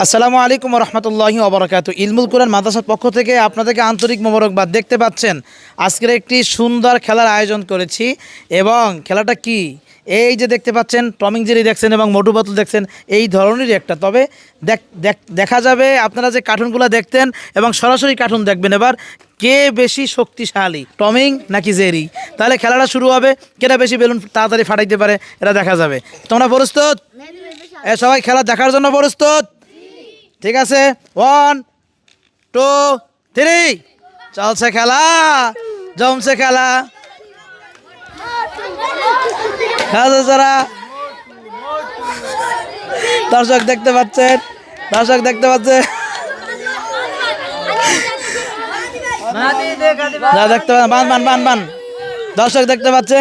আসসালামু আলাইকুম রহমতুল্লাহি ওবরাকাতু। ইলমুল কুরআন মাদ্রাসার পক্ষ থেকে আপনাদেরকে আন্তরিক মোবারকবাদ। দেখতে পাচ্ছেন আজকের একটি সুন্দর খেলার আয়োজন করেছি এবং খেলাটা কি এই যে দেখতে পাচ্ছেন টম এন্ড জেরি দেখছেন এবং মোটু পাতলু দেখছেন, এই ধরনেরই একটা। তবে দেখা যাবে আপনারা যে কার্টুনগুলো দেখতেন এবং সরাসরি কার্টুন দেখবেন, এবার কে বেশি শক্তিশালী, টমিং নাকি জেরি। তাহলে খেলাটা শুরু হবে, কেটা বেশি বেলুন তাড়াতাড়ি ফাটাইতে পারে এটা দেখা যাবে। তোমরা প্রস্তুত? সবাই খেলা দেখার জন্য প্রস্তুত? ঠিক আছে, 1 2 3 চলছে খেলা, জমছে খেলা। যারা দর্শক দেখতে পাচ্ছেন, দেখতে বান দর্শক দেখতে পাচ্ছে।